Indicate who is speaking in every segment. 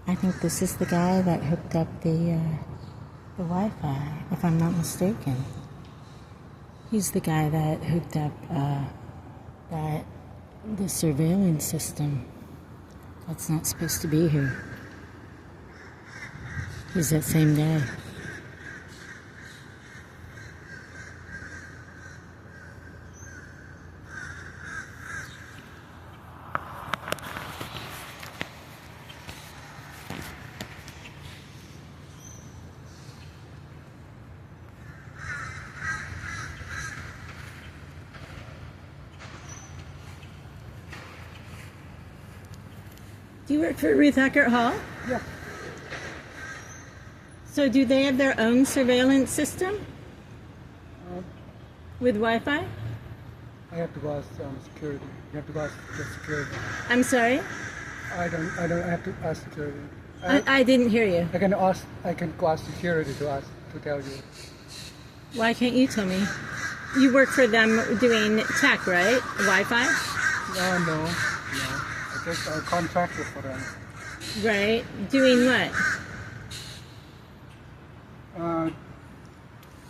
Speaker 1: I think this is the guy that hooked up the Wi-Fi, if I'm not mistaken. He's the guy that hooked up the surveillance system. That's not supposed to be here. He's that same guy. Do you work for Ruth Eckert Hall?
Speaker 2: Yeah.
Speaker 1: So do they have their own surveillance system? With Wi-Fi?
Speaker 2: I have to ask security. You have to ask the security.
Speaker 1: I'm sorry?
Speaker 2: I don't have to ask security.
Speaker 1: I didn't hear you.
Speaker 2: I can go ask security to tell you.
Speaker 1: Why can't you tell me? You work for them doing tech, right? Wi-Fi?
Speaker 2: No. I just a contractor for them.
Speaker 1: Right. Doing what?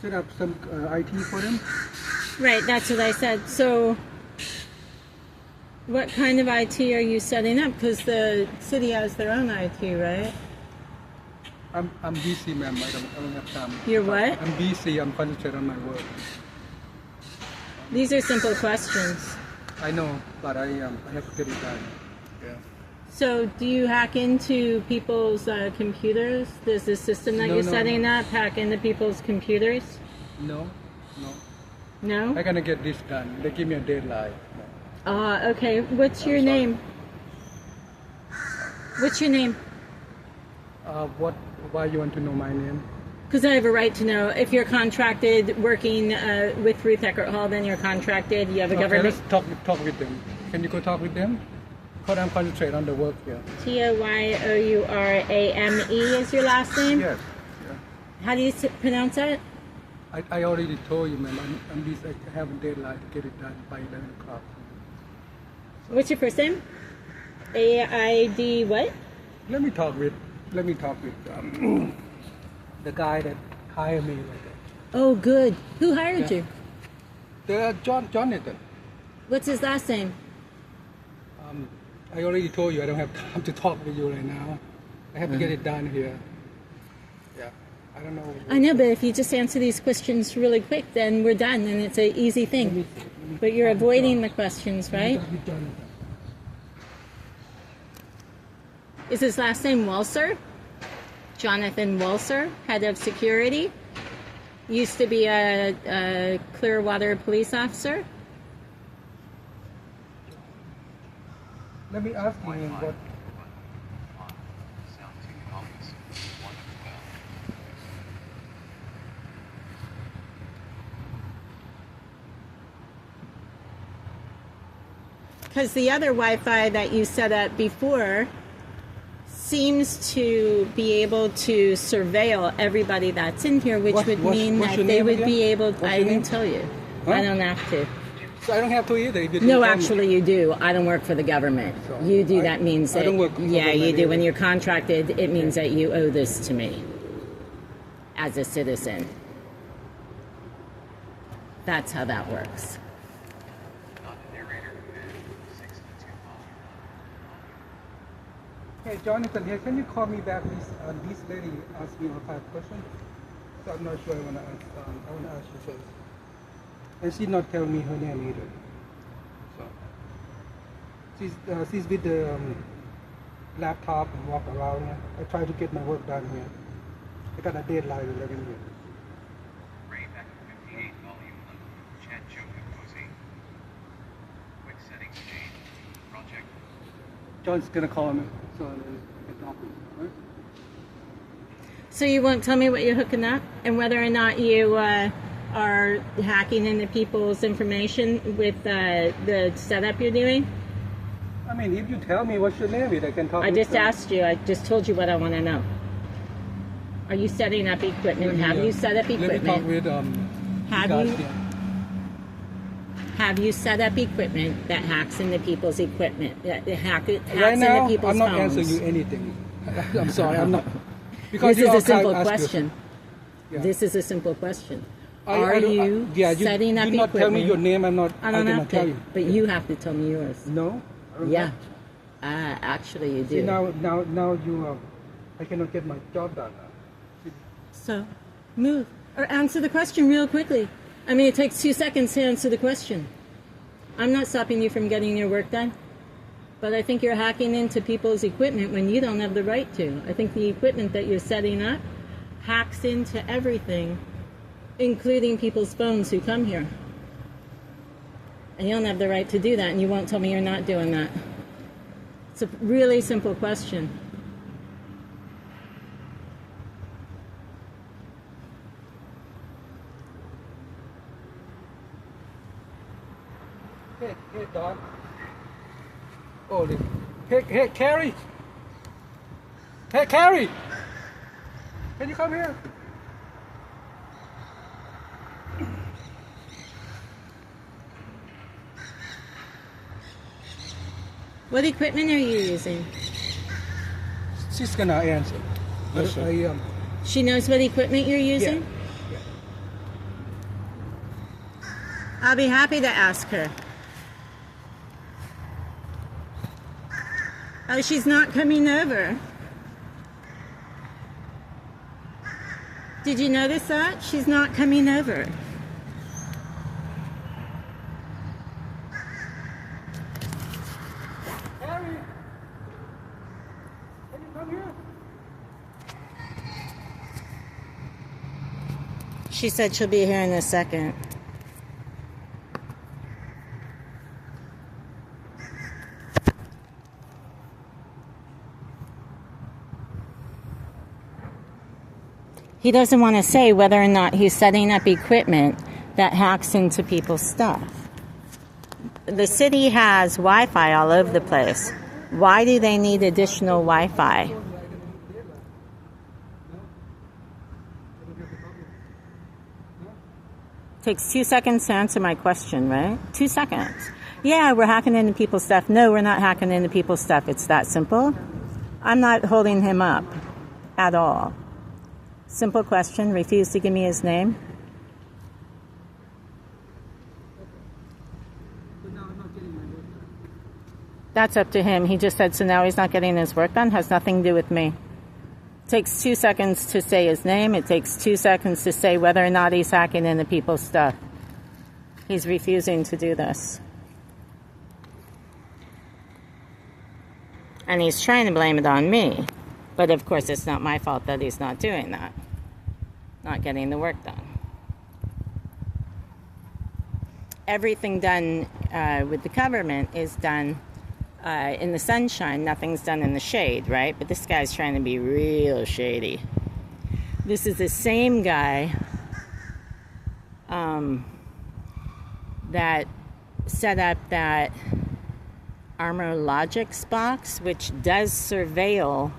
Speaker 2: Set up some IT for them.
Speaker 1: Right, that's what I said. So what kind of IT are you setting up? Because the city has their own IT, right?
Speaker 2: I'm busy, ma'am. I don't have time.
Speaker 1: You're what?
Speaker 2: I'm busy. I'm concentrating on my work.
Speaker 1: These are simple questions.
Speaker 2: I know, but I have to get it done. Yeah.
Speaker 1: So do you hack into people's computers? Does the system that you're setting up hack into people's computers?
Speaker 2: No.
Speaker 1: No?
Speaker 2: I'm gonna get this done. They give me a deadline.
Speaker 1: Okay. What's your name? What's your name?
Speaker 2: Why you want to know my name?
Speaker 1: Because I have a right to know. If you're contracted working with Ruth Eckert Hall, then you're contracted. You have a government.
Speaker 2: Let's talk with them. Can you go talk with them? Because I'm concentrating on the work here.
Speaker 1: Toyourame is your last name?
Speaker 2: Yes.
Speaker 1: How do you pronounce that?
Speaker 2: I already told you, ma'am. I'm busy. I have a deadline to get it done by 11 o'clock.
Speaker 1: What's your first name? A-I-D what?
Speaker 2: Let me talk with the guy that hired me. Like that.
Speaker 1: Oh, good. Who hired you?
Speaker 2: Jonathan.
Speaker 1: What's his last name?
Speaker 2: I already told you I don't have time to talk with you right now. I have to get it done here. Yeah. I don't know.
Speaker 1: I know, but if you just answer these questions really quick, then we're done, and it's an easy thing. But you're avoiding the questions, right? Is his last name Walser? Jonathan Walser, head of security. Used to be a Clearwater police officer.
Speaker 2: Let me ask you what.
Speaker 1: Because the other Wi-Fi that you set up before seems to be able to surveil everybody that's in here, which would mean that they would be able. I didn't tell you. I don't have to.
Speaker 2: So I don't have to either.
Speaker 1: No, actually, you do. I don't work for the government.
Speaker 2: So
Speaker 1: you do. That means that.
Speaker 2: I don't work for the
Speaker 1: yeah, you do.
Speaker 2: either.
Speaker 1: When you're contracted, it means that you owe this to me as a citizen. That's how that works.
Speaker 2: Hey, Jonathan, here, can you call me back? This lady asked me a 5 questions. So I'm not sure I want to ask. I want to ask you first. And she's not telling me her name either. So she's with the laptop and walk around here. I try to get my work done here. I got a deadline at 11 here.
Speaker 3: Ray back 58, volume 11. Chat show composing. Quick settings change. Project.
Speaker 2: John's gonna call me, so I can talk to him. Right?
Speaker 1: So you won't tell me what you're hooking up and whether or not you are hacking into people's information with the setup you're doing?
Speaker 2: I mean, if you tell me what's your name, I can talk.
Speaker 1: I just asked you. I just told you what I want to know. Are you setting up equipment? Have you set up equipment?
Speaker 2: Let me talk with
Speaker 1: Have you set up equipment that hacks into people's equipment? That hacks
Speaker 2: right now,
Speaker 1: into people's
Speaker 2: I'm not
Speaker 1: phones?
Speaker 2: answering you anything. I'm sorry, I'm not. Because
Speaker 1: This is a simple
Speaker 2: ask
Speaker 1: question.
Speaker 2: Yeah.
Speaker 1: This is a simple question.
Speaker 2: I
Speaker 1: Are
Speaker 2: don't-
Speaker 1: you
Speaker 2: yeah,
Speaker 1: setting up
Speaker 2: you not tell me
Speaker 1: equipment?
Speaker 2: your name. I'm not.
Speaker 1: I don't have
Speaker 2: cannot tell
Speaker 1: to,
Speaker 2: you.
Speaker 1: but you have to tell me yours.
Speaker 2: No. I don't
Speaker 1: Yeah.
Speaker 2: have to.
Speaker 1: Actually, you
Speaker 2: See,
Speaker 1: do.
Speaker 2: now you. I cannot get my job done. See,
Speaker 1: So, move or answer the question real quickly. I mean, it takes 2 seconds to answer the question. I'm not stopping you from getting your work done, but I think you're hacking into people's equipment when you don't have the right to. I think the equipment that you're setting up hacks into everything, including people's phones who come here. And you don't have the right to do that, and you won't tell me you're not doing that. It's a really simple question.
Speaker 2: Hey, Don. Oh, hey, Carrie. Hey, Carrie. Can you come here?
Speaker 1: What equipment are you using?
Speaker 2: She's gonna answer.
Speaker 1: She knows what equipment you're using?
Speaker 2: Yeah.
Speaker 1: I'll be happy to ask her. Oh, she's not coming over. Did you notice that? She's not coming over.
Speaker 2: Harry, can you come here?
Speaker 1: She said she'll be here in a second. He doesn't want to say whether or not he's setting up equipment that hacks into people's stuff. The city has Wi-Fi all over the place. Why do they need additional Wi-Fi? Takes 2 seconds to answer my question, right? 2 seconds. Yeah, we're hacking into people's stuff. No, we're not hacking into people's stuff. It's that simple. I'm not holding him up at all. Simple question. Refused to give me his name. That's up to him. He just said, so now he's not getting his work done. Has nothing to do with me. It takes 2 seconds to say his name. It takes 2 seconds to say whether or not he's hacking into people's stuff. He's refusing to do this. And he's trying to blame it on me. But of course, it's not my fault that he's not doing that. Not getting the work done. Everything done with the government is done in the sunshine. Nothing's done in the shade, right? But this guy's trying to be real shady. This is the same guy that set up that Armor Logics box, which does surveil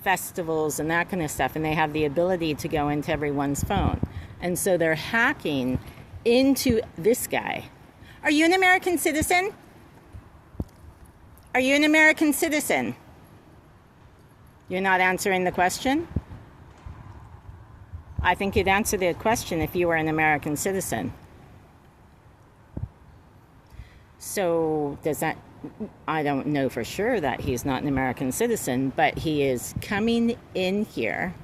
Speaker 1: festivals and that kind of stuff, and they have the ability to go into everyone's phone. And so they're hacking into this guy. Are you an American citizen? Are you an American citizen? You're not answering the question? I think you'd answer the question if you were an American citizen. So does that... I don't know for sure that he's not an American citizen, but he is coming in here.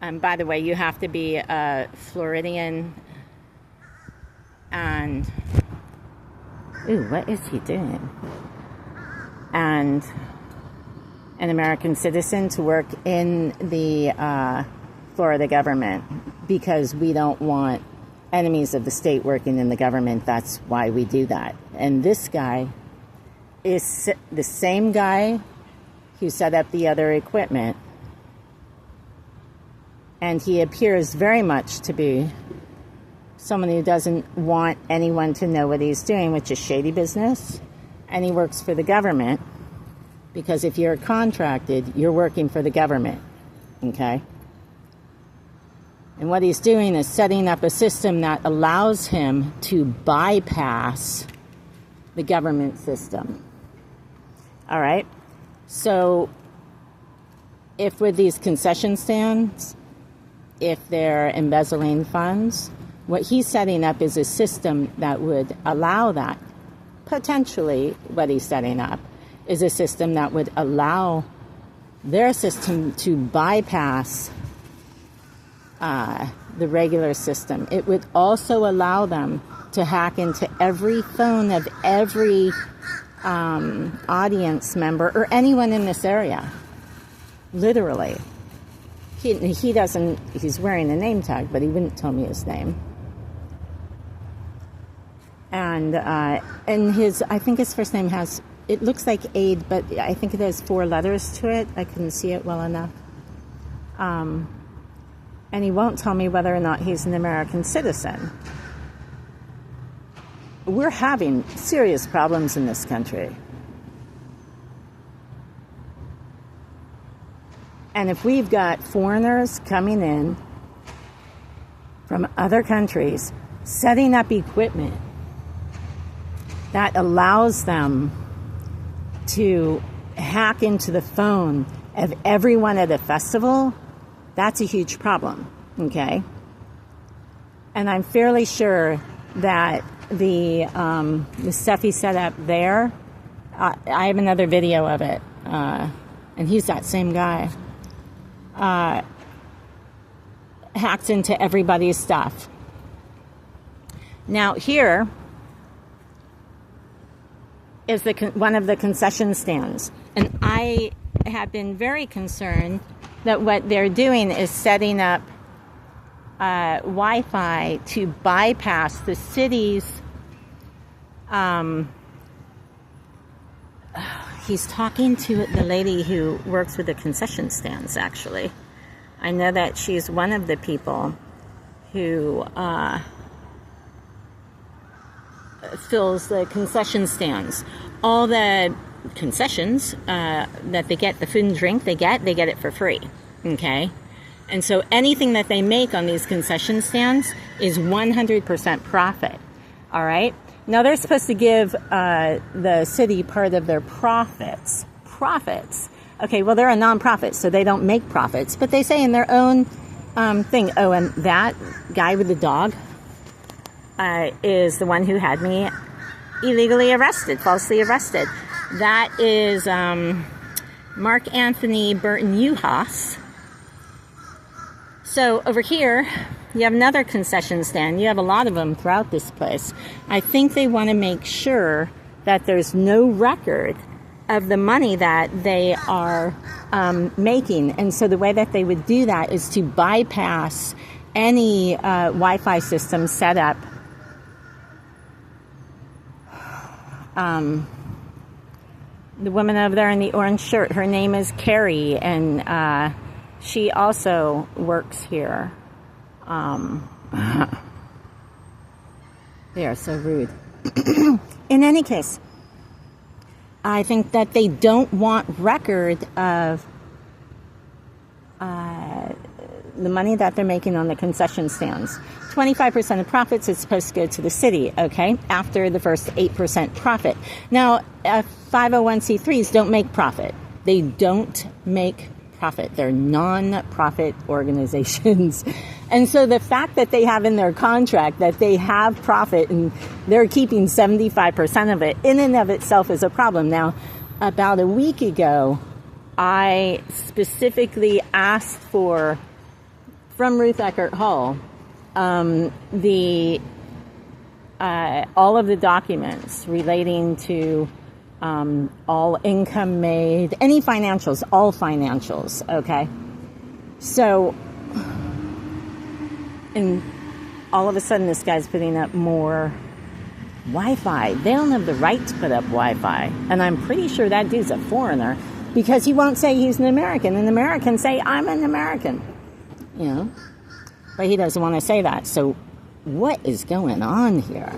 Speaker 1: By the way, you have to be a Floridian and... Ooh, what is he doing? And an American citizen to work in the Florida government, because we don't want enemies of the state working in the government. That's why we do that. And this guy is the same guy who set up the other equipment. And he appears very much to be someone who doesn't want anyone to know what he's doing, which is shady business. And he works for the government, because if you're contracted, you're working for the government, okay? And what he's doing is setting up a system that allows him to bypass the government system. All right? So if with these concession stands, if they're embezzling funds, what he's setting up is a system that would allow that. Potentially, what he's setting up is a system that would allow their system to bypass the regular system. It would also allow them to hack into every phone of every audience member or anyone in this area. Literally. He doesn't, he's wearing a name tag, but he wouldn't tell me his name. And his, I think his first name has, it looks like Aid, but I think it has 4 letters to it. I couldn't see it well enough. And he won't tell me whether or not he's an American citizen. We're having serious problems in this country. And if we've got foreigners coming in from other countries, setting up equipment that allows them to hack into the phone of everyone at a festival, that's a huge problem, okay? And I'm fairly sure that the stuff he set up there, I have another video of it, and he's that same guy, hacked into everybody's stuff. Now here is one of the concession stands, and I have been very concerned that what they're doing is setting up Wi-Fi to bypass the city's. He's talking to the lady who works with the concession stands, actually. I know that she's one of the people who fills the concession stands. All the concessions that they get, the food and drink they get it for free, okay? And so anything that they make on these concession stands is 100% profit, all right? Now, they're supposed to give the city part of their profits. Profits. Okay, well, they're a nonprofit, so they don't make profits, but they say in their own thing. Oh, and that guy with the dog is the one who had me illegally arrested, falsely arrested. That is Mark Anthony Burton Uhas. So over here, you have another concession stand. You have a lot of them throughout this place. I think they want to make sure that there's no record of the money that they are making. And so the way that they would do that is to bypass any Wi-Fi system set up. The woman over there in the orange shirt, her name is Carrie, and she also works here. They are so rude. In any case, I think that they don't want record of the money that they're making on the concession stands. 25% of profits is supposed to go to the city, okay, after the first 8% profit. Now, 501c3s don't make profit. They don't make profit. They're non-profit organizations. And so the fact that they have in their contract that they have profit and they're keeping 75% of it in and of itself is a problem. Now, about a week ago, I specifically asked for, from Ruth Eckert Hall, all of the documents relating to all income made, any financials, all financials, okay? So, and all of a sudden this guy's putting up more Wi-Fi. They don't have the right to put up Wi-Fi. And I'm pretty sure that dude's a foreigner because he won't say he's an American. And Americans say, I'm an American, you know? But he doesn't want to say that. So what is going on here?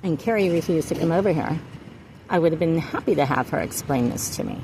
Speaker 1: And Carrie refused to come over here. I would have been happy to have her explain this to me.